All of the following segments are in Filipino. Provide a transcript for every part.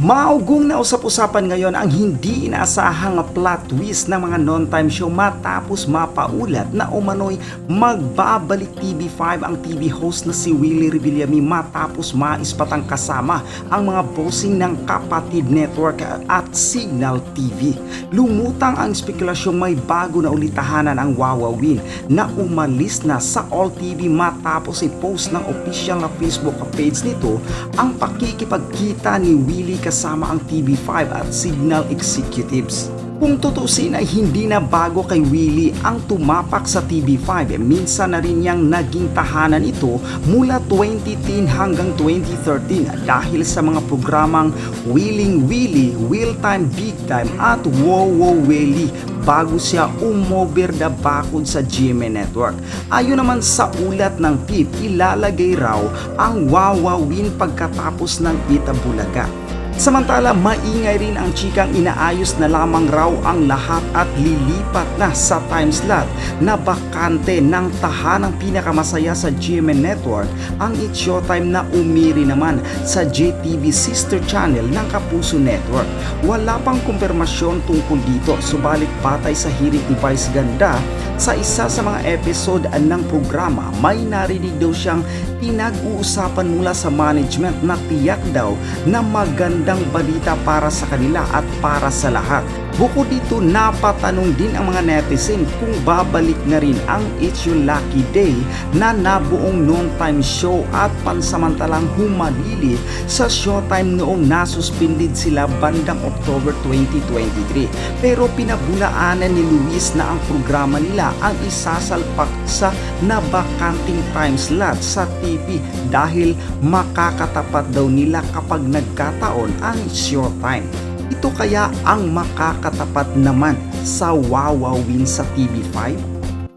Maugong na usap-usapan ngayon ang hindi inaasahang plot twist ng mga non-time show matapos mapaulat na umano'y magbabalik TV5 ang TV host na si Willie Revillame matapos maispatang kasama ang mga bossing ng Kapatid Network at Signal TV. Lumutang ang spekulasyong may bago na ulitahanan ang Wawawin na umalis na sa All TV matapos i-post ng official na Facebook page nito ang pakikipagkita ni Willie kasama ang TV5 at Signal executives. Kung tutusin ay hindi na bago kay Willie ang tumapak sa TV5, minsan na rin niyang naging tahanan ito mula 2010 hanggang 2013 dahil sa mga programang Willing Willie, Will Time Big Time at Wow Wow Willie bago siya umover the bakod sa GMA Network. Ayon naman sa ulat ng PIP, ilalagay raw ang Wawawin pagkatapos ng Ita Bulaga. Samantala, maingay rin ang chikang inaayos na lamang raw ang lahat at lilipat na sa time slot na bakante ng tahanang pinakamasaya sa GMA Network ang It's Showtime na umiri naman sa JTV sister channel ng Kapuso Network. Wala pang kumpirmasyon tungkol dito, subalit batay sa hirit ni Vice Ganda sa isa sa mga episode ng programa, may narinig daw siyang pinag-uusapan mula sa management na tiyak daw na magandang balita para sa kanila at para sa lahat. Bukod dito, napatanong din ang mga netizen kung babalik na rin ang It's Your Lucky Day na nabuong non-time show at pansamantalang humalili sa Showtime noong nasuspended sila bandang October 2023. Pero pinabulaanan ni Luis na ang programa nila ang isasalpak sa nabakanting time slot sa TV dahil makakatapat daw nila kapag nagkataon ang Showtime. Ito kaya ang makakatapat naman sa Wawawin sa TV5?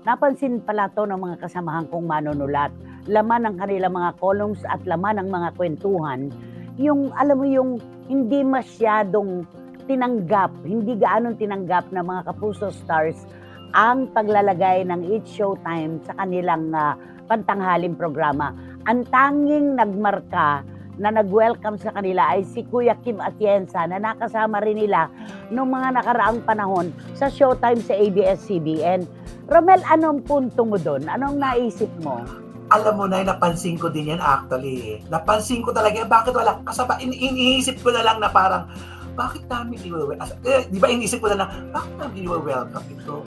Napansin pala to ng mga kasamahan kong manunulat. Laman ng kanilang mga columns at laman ng mga kwentuhan, yung alam mo yung hindi masyadong tinanggap, hindi gaanong tinanggap ng mga Kapuso stars ang paglalagay ng It's Showtime sa kanilang pantanghaling programa. Ang tanging nagmarka na nag-welcome sa kanila ay si Kuya Kim Atienza na nakasama rin nila noong mga nakaraang panahon sa Showtime sa ABS-CBN. Romel, anong punto mo doon? Anong naisip mo? Alam mo na, napansin ko din yan actually. Napansin ko talaga, bakit wala? Kasaba, iniisip ko na lang na parang, bakit namin i-welcome? Di ba iniisip ko na lang, bakit namin i-welcome ito?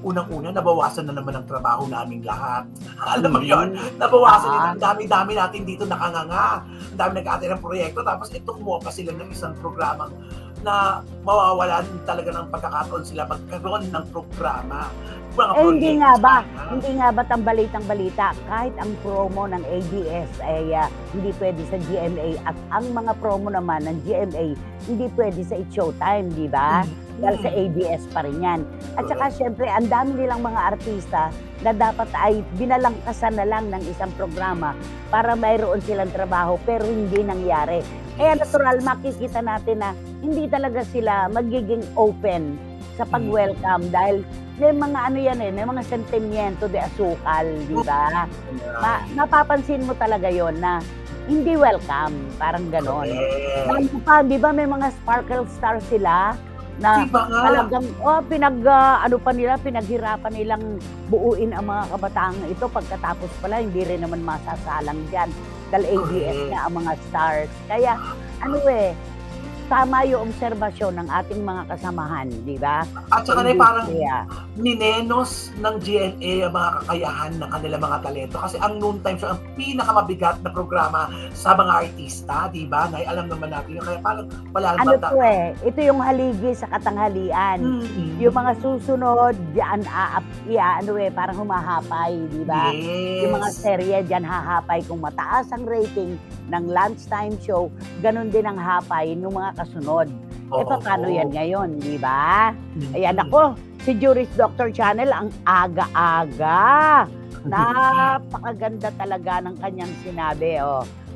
Unang-una, nabawasan na naman ang trabaho namin lahat. Alam mo yun? Nabawasan din. Ang dami-dami natin dito nakanganga. Ang dami nag-aatin ng proyekto. Tapos ito, kumuha pa sila ng isang programang na mawawalan talaga ng pagkakataon sila magkaroon ng programa. Hindi nga ba tambalitang balita kahit ang promo ng ABS ay hindi pwede sa GMA at ang mga promo naman ng GMA hindi pwede sa It's Showtime, di ba? Dahil sa ABS pa rin yan. At saka syempre, ang dami nilang mga artista na dapat ay binalangkasan na lang ng isang programa para mayroon silang trabaho pero hindi nangyari. Kaya natural, makikita natin na hindi talaga sila magiging open sa pag-welcome dahil may mga ano yan may mga sentimiento de asukal, di ba? Napapansin mo talaga yon na hindi welcome, parang ganon. Di ba may mga sparkle stars sila na talagang pinaghirapan nilang buuin ang mga kabataang ito pagkatapos pala hindi rin naman masasalang diyan dahil ABS na ang mga stars. Kaya tama yung obserbasyon ng ating mga kasamahan, di ba? At saka parang ninenos ng GMA ang mga kakayahan ng kanilang mga talento. Kasi ang noon time show, ang pinakamabigat na programa sa mga artista, di ba? Alam naman natin yun. Kaya parang wala naman ito yung haligi sa katanghalian. Yung mga susunod, diyan parang humahapay, di ba? Yes. Yung mga serye, diyan hahapay kung mataas ang rating ng lunchtime show, ganun din ang hapay ng mga kasunod. Paano yan ngayon, di ba? Ayan ako, si Juris Doctor Channel, ang aga-aga. Napakaganda talaga ng kanyang sinabi.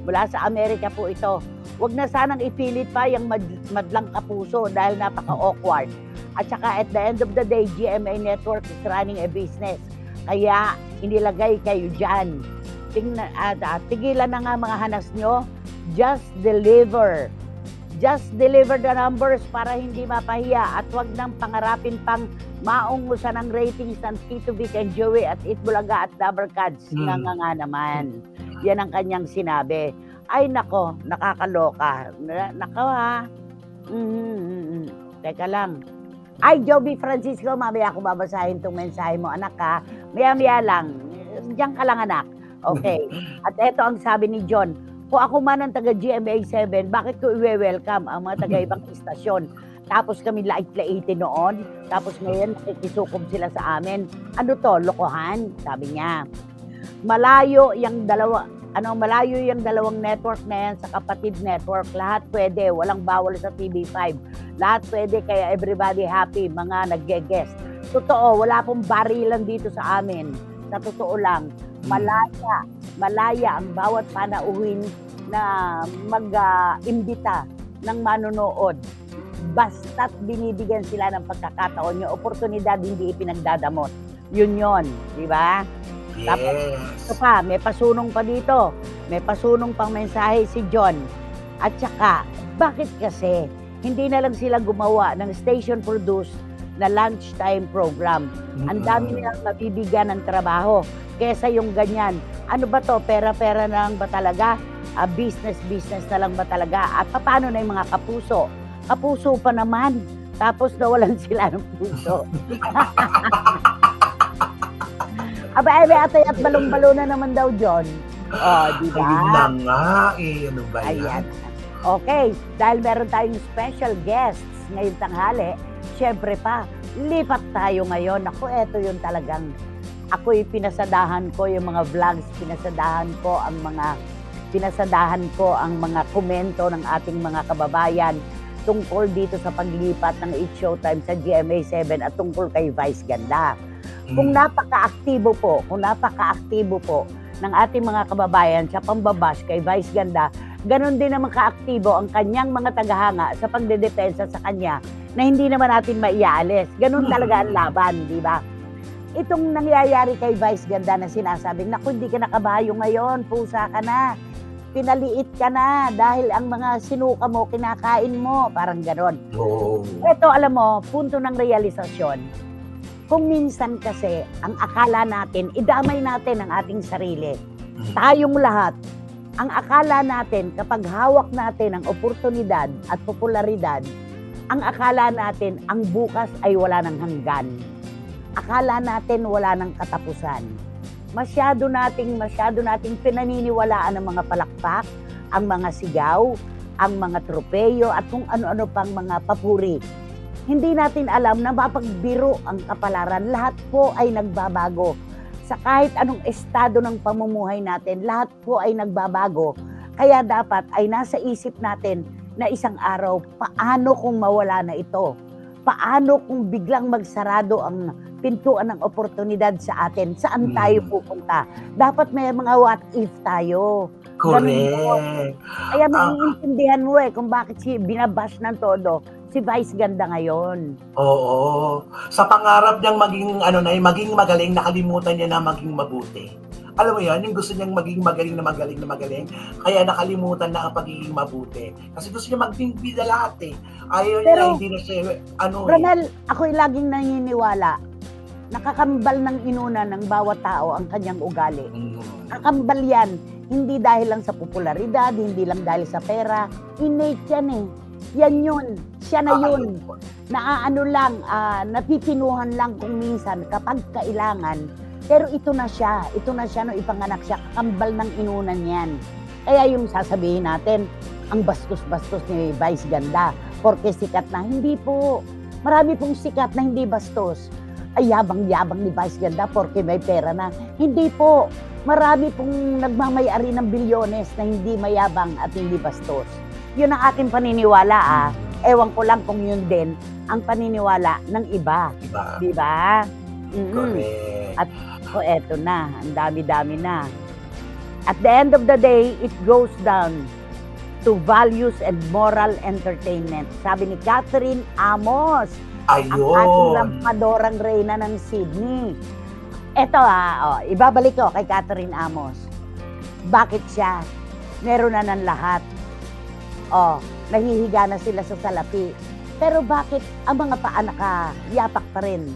Mula sa Amerika po ito. Huwag na sanang ipilit pa yung madlang Kapuso dahil napaka-awkward. At saka at the end of the day, GMA Network is running a business. Kaya inilagay kayo dyan. Tigilan na nga mga hanas nyo. Just deliver. Just deliver the numbers para hindi mapahiya at wag nang pangarapin pang maungusan ng ratings ng Tito Vic and Joey at Itbulaga at Dabber Cats. Nga naman. Yan ang kanyang sinabi. Ay nako, nakakaloka. Nako ha. Teka lang. Ay, Joby Francisco, mamaya ako babasahin tong mensahe mo, anak ha. Maya-maya lang. Diyan ka lang, anak. Okay. At eto ang sabi ni John, kung ako man ang taga GMA 7, bakit ko i-welcome ang mga taga-ibang istasyon? Tapos kami lait-laitin noon, tapos ngayon nakikisukob sila sa amin. Ano to, lokohan? Sabi niya. Malayo yung dalawang network na yan sa kapatid network. Lahat pwede, walang bawal sa TV5. Lahat pwede, kaya everybody happy, mga nagge-guest. Totoo, wala pong barilan dito sa amin. Sa totoo lang, malaya ang bawat panauhin na mag-imbita ng manonood. Basta't binibigyan sila ng pagkakataon, yung oportunidad hindi ipinagdadamot. Yun, di ba? Yes. Tapos, ito pa, may pasunong pa dito. May pasunong pang mensahe si John. At saka, bakit kasi hindi na lang sila gumawa ng station-produced na lunchtime program? Ang dami nilang mabibigyan ng trabaho kesa yung ganyan. Ano ba to? Pera-pera na lang ba talaga? Business na lang ba talaga? At paano na yung mga kapuso? Kapuso pa naman. Tapos nawalan sila ng puso. Aba, atay at balong-balo na naman daw, John. Di ba? Ayun na nga, ano ba yan? Ayan. Okay, dahil meron tayong special guests ngayong tanghali, syempre pa, lipat tayo ngayon. Ako, eto yung talagang, ako'y pinasadahan ko yung mga vlogs, pinasadahan ko ang mga komento ng ating mga kababayan tungkol dito sa paglipat ng It's Showtime sa GMA7 at tungkol kay Vice Ganda. Kung napaka-aktibo po ng ating mga kababayan sa pambabash kay Vice Ganda, ganon din naman kaaktibo ang kanyang mga tagahanga sa pagdedepensa sa kanya na hindi naman natin maiaalis. Ganon talaga ang laban, di ba? Itong nangyayari kay Vice Ganda na sinasabing, naku, hindi ka nakabayo ngayon, pusa ka na, pinaliit ka na dahil ang mga sinuka mo, kinakain mo, parang ganon. Ito, alam mo, punto ng realisasyon. Kung minsan kasi, ang akala natin, idamay natin ang ating sarili. Tayong lahat, ang akala natin, kapag hawak natin ang oportunidad at popularidad, ang akala natin, ang bukas ay wala ng hanggan. Akala natin wala ng katapusan. Masyado nating pinaniniwalaan ang mga palakpak, ang mga sigaw, ang mga tropeyo, at kung ano-ano pang mga papuri. Hindi natin alam na mapagbiro ang kapalaran. Lahat po ay nagbabago. Sa kahit anong estado ng pamumuhay natin, lahat po ay nagbabago. Kaya dapat ay nasa isip natin na isang araw, paano kung mawala na ito? Paano kung biglang magsarado ang pintuan ng oportunidad sa atin? Saan tayo pupunta? Dapat may mga what if tayo. Correct. Kaya maiintindihan mo kung bakit binabash ng todo si Vice Ganda ngayon. Oo. Sa pangarap niyang maging magaling, nakalimutan niya na maging mabuti. Alam mo yan, yung gusto niyang maging magaling, kaya nakalimutan na ang pagiging mabuti. Kasi gusto niya maging bida lahat eh. Ayaw niya, hindi na siya, Ronel, ako'y laging naniniwala, nakakambal ng inuna ng bawat tao ang kanyang ugali. Kakambal yan, hindi dahil lang sa popularidad, hindi lang dahil sa pera, innate yan eh. Yan yun, siya na yun. Napipinuhan lang kung minsan kapag kailangan. Pero ito na siya nung ipanganak siya, kakambal ng inunan yan. Kaya yung sasabihin natin, ang bastos-bastos ni Vice Ganda, porque sikat na, hindi po. Marami pong sikat na hindi bastos. Ay, yabang-yabang ni Vice Ganda porque may pera na. Hindi po. Marami pong nagmamayari ng bilyones na hindi mayabang at hindi bastos. Yun ang aking paniniwala Ewan ko lang kung yun din ang paniniwala ng iba. Di ba? Correct. At eto na, ang dami-dami na. At the end of the day, it goes down to values and moral entertainment. Sabi ni Catherine Amos, ang ating lampadorang reyna ng Sydney. Eto ibabalik ko kay Catherine Amos. Bakit siya? Meron na ng lahat. nahihiga na sila sa salapi. Pero bakit ang mga paa nakayapak pa rin?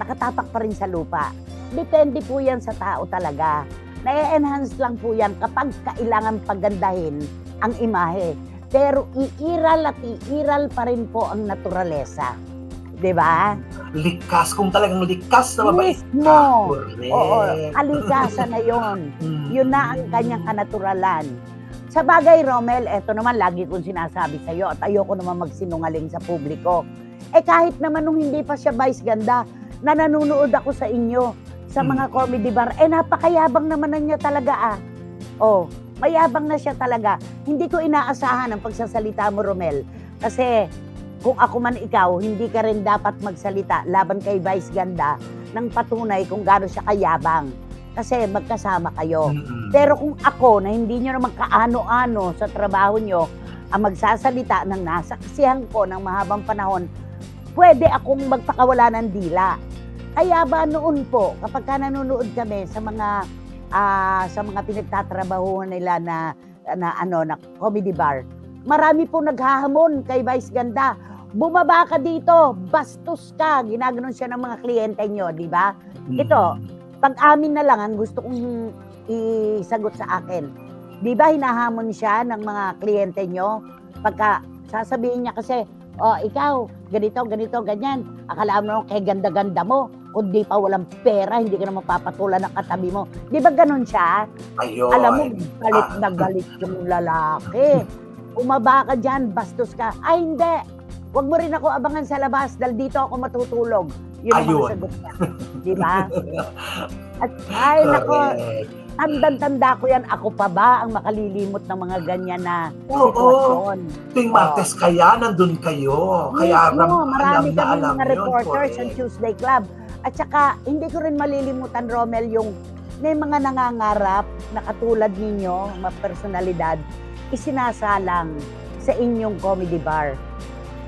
Nakatapak pa rin sa lupa? Depende po yan sa tao talaga. Na-enhance lang po yan kapag kailangan pagandahin ang imahe. Pero iiral at iiral pa rin po ang naturalesa. Diba? Likas, kung talagang likas na babae. Mismo. Correct. Oo, kalikasan na yon. Mm. Yun na ang kanyang kanaturalan. Sa bagay, Romel, eto naman lagi kong sinasabi sa'yo at ayoko naman magsinungaling sa publiko. Kahit naman nung hindi pa siya vice ganda, na nanonood ako sa inyo sa mga comedy bar, napakayabang naman na niya talaga mayabang na siya talaga. Hindi ko inaasahan ang pagsasalita mo, Romel. Kasi kung ako man ikaw, hindi ka rin dapat magsalita laban kay vice ganda ng patunay kung gaano siya kayabang. Kasi magkasama kayo. Pero kung ako na hindi nyo naman kaano-ano sa trabaho nyo ang magsasalita ng nasaksihan ko ng mahabang panahon, pwede akong magpakawala ng dila. Kaya ba noon po, kapag ka nanonood kami sa mga pinagtatrabahuhan nila na comedy bar, marami po naghahamon kay Vice Ganda. Bumaba ka dito, bastos ka. Ginaganon siya ng mga kliyente nyo, di ba? Ito, pag-amin na lang ang gusto kong isagot sa akin. Di ba hinahamon siya ng mga kliyente nyo? Pagka sasabihin niya kasi, ikaw, ganito, ganyan. Akala mo kay ganda-ganda mo. Kundi pa walang pera, hindi ka na mapapatulan ng katabi mo. Di ba ganun siya? Ayun. Alam mo, galit na galit yung lalaki. Umaba ka dyan, bastos ka. Ay, hindi. Huwag mo rin ako abangan sa labas dahil dito ako matutulog. Yun ang mga sagot niya. Di ba? At ay, nako, tandang-tanda ko yan. Ako pa ba ang makalilimot ng mga ganyan na sitwasyon? Ting Martes kaya, nandun kayo. Kaya marami kami alam mga yun, reporters correct. sa Tuesday Club. At saka, hindi ko rin malilimutan, Romel, yung may mga nangangarap na katulad ninyo, mga personalidad, isinasalang sa inyong comedy bar.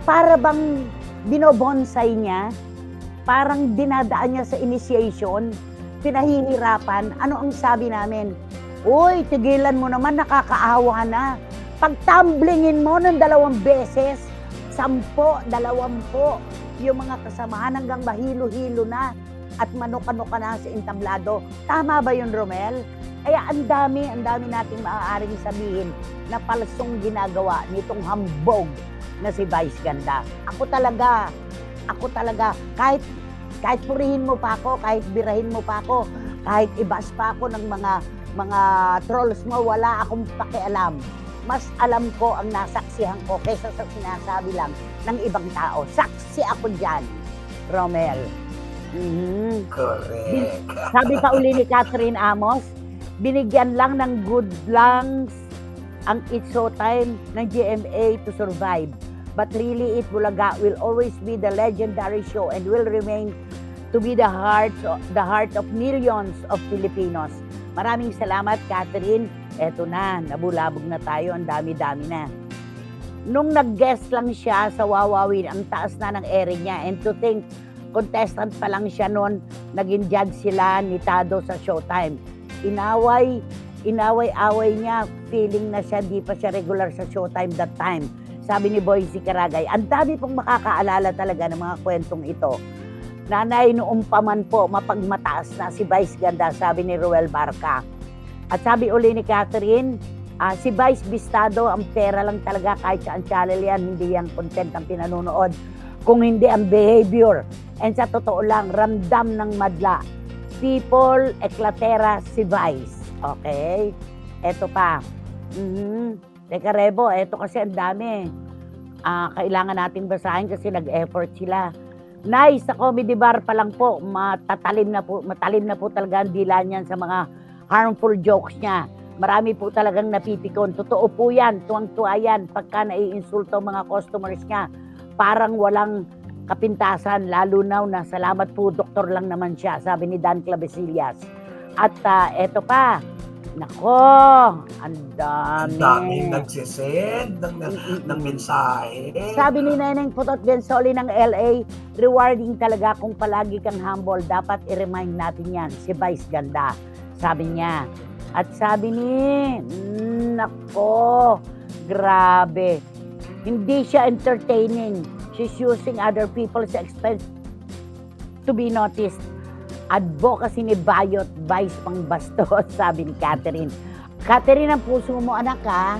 Para bang binobonsay niya, parang dinadaan niya sa initiation, pinahihirapan. Ano ang sabi namin? Uy, tigilan mo naman, nakakaawa na. Pagtamblingin mo ng 2 beses, 10, 20, yung mga kasamahan hanggang mahilo-hilo na at manok-ano ka na sa entablado. Tama ba yun, Romel? Kaya ang dami nating maaaring sabihin na palsong ginagawa nitong hambog na si Vice Ganda. Ako talaga, kahit purihin mo pa ako, kahit birahin mo pa ako, kahit ibas pa ako ng mga trolls mo, wala akong pakialam. Mas alam ko ang nasaksihan ko kaysa sa sinasabi lang ng ibang tao. Saksi ako dyan, Romel. Correct. Sabi pa uli ni Catherine Amos, binigyan lang ng good lungs ang It's Showtime ng GMA to survive. But really, It Bulaga will always be the legendary show and will remain to be the heart of millions of Filipinos. Maraming salamat, Catherine. Eto na, nabulabog na tayo, ang dami-dami na. Nung nag-guest lang siya sa Wawawin, ang taas na ng ere niya. And to think, contestant pa lang siya noon, naging judge sila ni Tado sa Showtime. Inaway-away niya, feeling na siya, di pa siya regular sa Showtime that time. Sabi ni Boycie Caragay, ang dami pong makakaalala talaga ng mga kwentong ito. Nanay, noong pa man po, mapagmataas na si Vice Ganda, sabi ni Ruel Barca. At sabi uli ni Catherine, si Vice Bistado, ang pera lang talaga, kahit saan channel yan, hindi yung content ang pinanonood. Kung hindi ang behavior. And sa totoo lang, ramdam ng madla. People, eklatera, si Vice. Okay? Eto pa. Teka, Rebo, eto kasi ang dami. Kailangan nating basahin kasi nag-effort sila. Nice, sa comedy bar pa lang po, matalim na po talaga ang dila niyan sa mga harmful jokes niya. Marami po talagang napipikon. Totoo po yan, tuwang-tuwa yan pagka naiinsulto mga customers niya. Parang walang kapintasan, lalo na salamat po, doktor lang naman siya, sabi ni Dan Clavesillas. At eto pa, nako, ang dami. Ang daming nagsisend ng mensahe. Sabi ni Neneng Putot Gensoli ng LA, rewarding talaga kung palagi kang humble. Dapat i-remind natin yan, si Vice Ganda. Sabi niya. At sabi ni, nako, Grabe. Hindi siya entertaining. She's using other people's expense to be noticed. Advocacy ni Bayot, vice pang bastos, sabi ni Catherine. Catherine, ang puso mo, anak, ha?